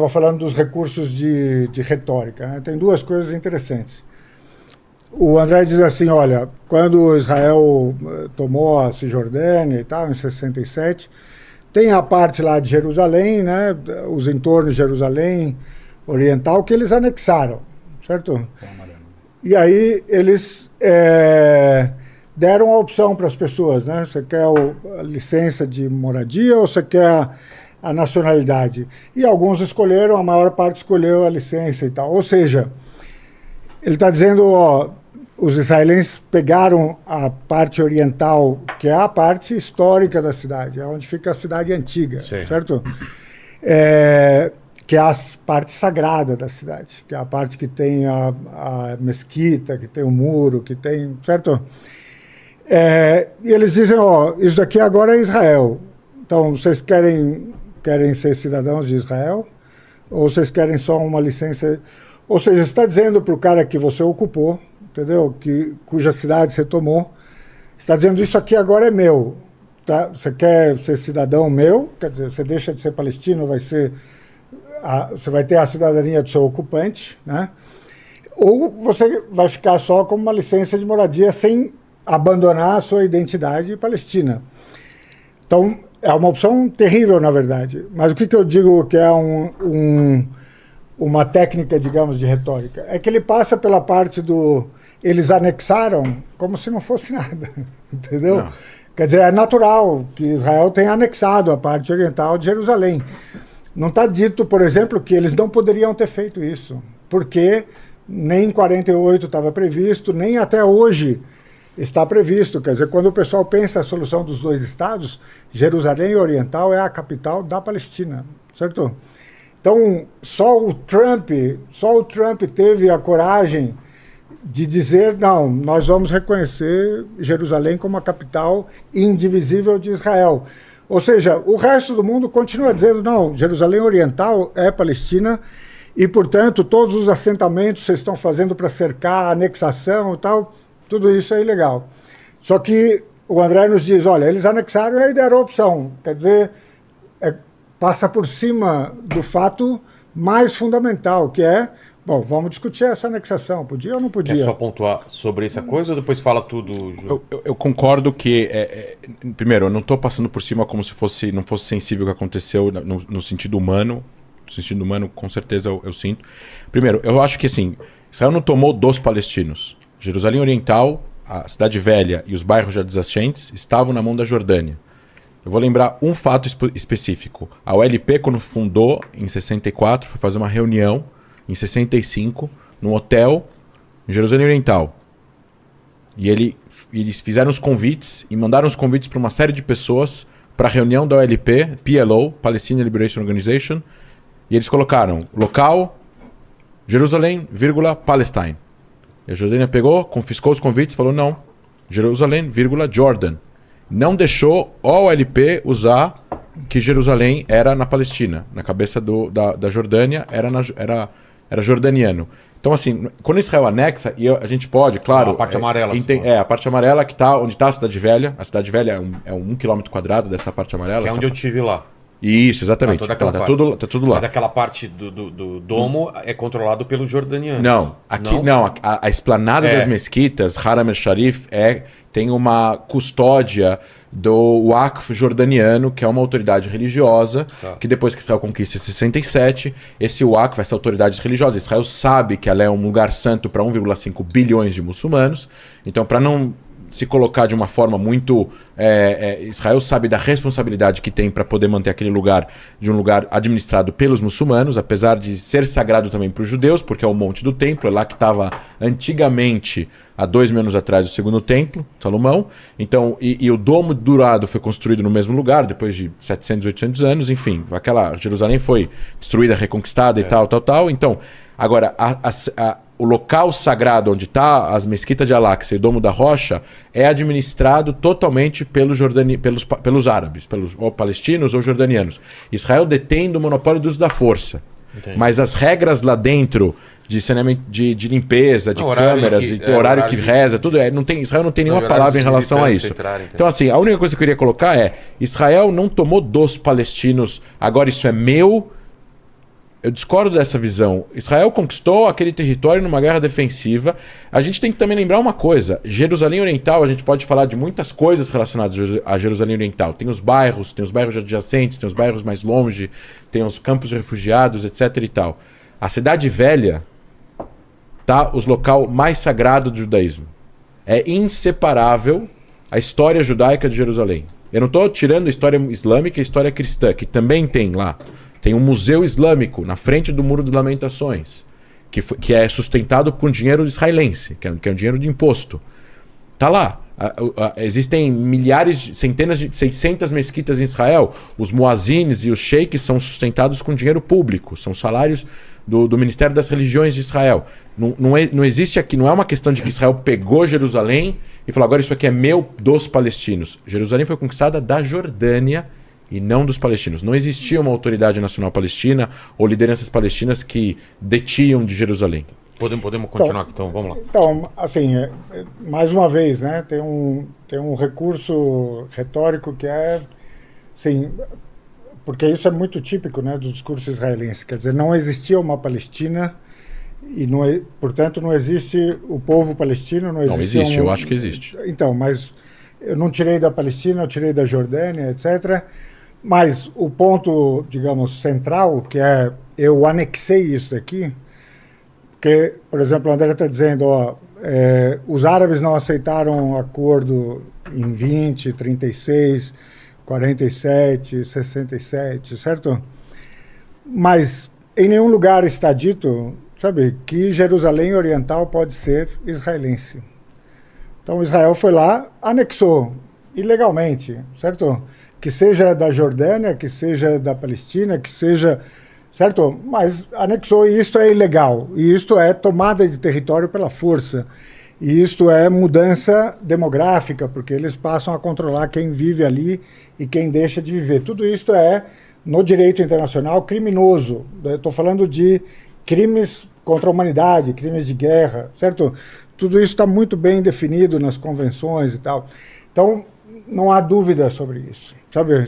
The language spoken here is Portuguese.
Estava falando dos recursos de retórica, né? Tem duas coisas interessantes. O André diz assim, olha, quando Israel tomou a Cisjordânia e tal, em 67, tem a parte lá de Jerusalém, né, os entornos de Jerusalém Oriental, que eles anexaram, certo? E aí eles deram a opção para as pessoas, né? Você quer a licença de moradia ou você quer a nacionalidade? E alguns escolheram, a maior parte escolheu a licença e tal. Ou seja, ele está dizendo, ó, os israelenses pegaram a parte oriental, que é a parte histórica da cidade, é onde fica a cidade antiga, sim, certo? Que é a parte sagrada da cidade, que é a parte que tem a mesquita, que tem o muro, que tem, certo? E eles dizem, ó, isso daqui agora é Israel. Então, vocês querem ser cidadãos de Israel? Ou vocês querem só uma licença? Ou seja, você está dizendo para o cara que você ocupou, entendeu? Cuja cidade você tomou, está dizendo isso aqui agora é meu. Tá? Você quer ser cidadão meu? Quer dizer, você deixa de ser palestino, você vai ter a cidadania do seu ocupante, né? Ou você vai ficar só com uma licença de moradia sem abandonar a sua identidade palestina. Então, é uma opção terrível, na verdade. Mas o que eu digo que é uma técnica, digamos, de retórica? É que ele passa pela parte eles anexaram como se não fosse nada, entendeu? Não. Quer dizer, é natural que Israel tenha anexado a parte oriental de Jerusalém. Não está dito, por exemplo, que eles não poderiam ter feito isso, porque nem em 48 estava previsto, nem até hoje está previsto. Quer dizer, quando o pessoal pensa a solução dos dois estados, Jerusalém Oriental é a capital da Palestina, certo? Então, só o Trump teve a coragem de dizer, não, nós vamos reconhecer Jerusalém como a capital indivisível de Israel. Ou seja, o resto do mundo continua dizendo, não, Jerusalém Oriental é Palestina e, portanto, todos os assentamentos que vocês estão fazendo para cercar a anexação e tal, tudo isso é ilegal. Só que o André nos diz, olha, eles anexaram e aí deram a opção. Quer dizer, passa por cima do fato mais fundamental, que é, bom, vamos discutir essa anexação, podia ou não podia? Quer só pontuar sobre essa coisa ou depois fala tudo? Eu concordo que, primeiro, eu não estou passando por cima como se não fosse sensível o que aconteceu no sentido humano. No sentido humano, com certeza eu sinto. Primeiro, eu acho que assim, Israel não tomou dos palestinos. Jerusalém Oriental, a Cidade Velha e os bairros adjacentes estavam na mão da Jordânia. Eu vou lembrar um fato específico. A OLP, quando fundou em 64, foi fazer uma reunião em 65, num hotel em Jerusalém Oriental. E eles fizeram os convites e mandaram os convites para uma série de pessoas para a reunião da OLP, PLO, Palestinian Liberation Organization, e eles colocaram local, Jerusalém, Palestine. E a Jordânia pegou, confiscou os convites, falou não, Jerusalém, Jordan. Não deixou a OLP usar que Jerusalém era na Palestina. Na cabeça da Jordânia era jordaniano. Então, assim, quando Israel anexa, e a gente pode, claro... A parte amarela. A parte amarela que tá onde está a Cidade Velha. A Cidade Velha é 1 km² dessa parte amarela. Que é onde eu tive lá. Isso, exatamente. Tá tudo lá. Mas aquela parte do domo é controlado pelo jordaniano. Não, aqui não. A esplanada das mesquitas, Haram el-Sharif, tem uma custódia do Waqf jordaniano, que é uma autoridade religiosa, que depois que Israel conquista em 67, esse Waqf, essa autoridade religiosa, Israel sabe que ela é um lugar santo para 1,5 bilhões de muçulmanos, então para não se colocar de uma forma muito... Israel sabe da responsabilidade que tem para poder manter aquele lugar de um lugar administrado pelos muçulmanos, apesar de ser sagrado também para os judeus, porque é o Monte do Templo, é lá que estava antigamente, há 2.000 anos atrás, o segundo templo, Salomão. Então, e o Domo Dourado foi construído no mesmo lugar, depois de 700, 800 anos, enfim, aquela Jerusalém foi destruída, reconquistada e tal. Então, agora, o local sagrado onde está as mesquitas de Al-Aqsa e o Domo da Rocha é administrado totalmente pelos árabes, ou palestinos ou jordanianos. Israel detém do monopólio do uso da força. Entendi. Mas as regras lá dentro de saneamento, de limpeza, de câmeras, horário que reza, tudo Israel não tem nenhuma palavra em relação a isso. Então, assim, a única coisa que eu queria colocar é: Israel não tomou dos palestinos, agora isso é meu. eu discordo dessa visão. Israel conquistou aquele território numa guerra defensiva. A gente tem que também lembrar uma coisa. Jerusalém Oriental, a gente pode falar de muitas coisas relacionadas a Jerusalém Oriental. Tem os bairros adjacentes, tem os bairros mais longe, tem os campos de refugiados, etc. e tal. A Cidade Velha tá os local mais sagrado do judaísmo. É inseparável a história judaica de Jerusalém. Eu não estou tirando a história islâmica e a história cristã, que também tem lá. Tem um museu islâmico na frente do Muro das Lamentações, que é sustentado com dinheiro israelense, que é um dinheiro de imposto. Tá lá. Existem milhares, centenas de 600 mesquitas em Israel. Os muazines e os sheiks são sustentados com dinheiro público. São salários do Ministério das Religiões de Israel. Não existe aqui, não é uma questão de que Israel pegou Jerusalém e falou, agora isso aqui é meu dos palestinos. Jerusalém foi conquistada da Jordânia e não dos palestinos. Não existia uma autoridade nacional palestina ou lideranças palestinas que detinham de Jerusalém. Podemos continuar aqui, então vamos lá. Então, assim, mais uma vez, né, tem um recurso retórico que é, assim, porque isso é muito típico, né, do discurso israelense. Quer dizer, não existia uma Palestina e, portanto, não existe o povo palestino. Não existe, eu acho que existe. Então, mas eu não tirei da Palestina, eu tirei da Jordânia, etc. Mas o ponto, digamos, central, que é eu anexei isso daqui, porque, por exemplo, o André está dizendo, os árabes não aceitaram acordo em 20, 36, 47, 67, certo? Mas em nenhum lugar está dito, sabe, que Jerusalém Oriental pode ser israelense. Então Israel foi lá, anexou, ilegalmente, certo? Que seja da Jordânia, que seja da Palestina, que seja... Certo? Mas anexou, e isto é ilegal. E isto é tomada de território pela força. E isto é mudança demográfica, porque eles passam a controlar quem vive ali e quem deixa de viver. Tudo isto é, no direito internacional, criminoso. Estou falando de crimes contra a humanidade, crimes de guerra, certo? Tudo isso está muito bem definido nas convenções e tal. Então, não há dúvida sobre isso, sabe?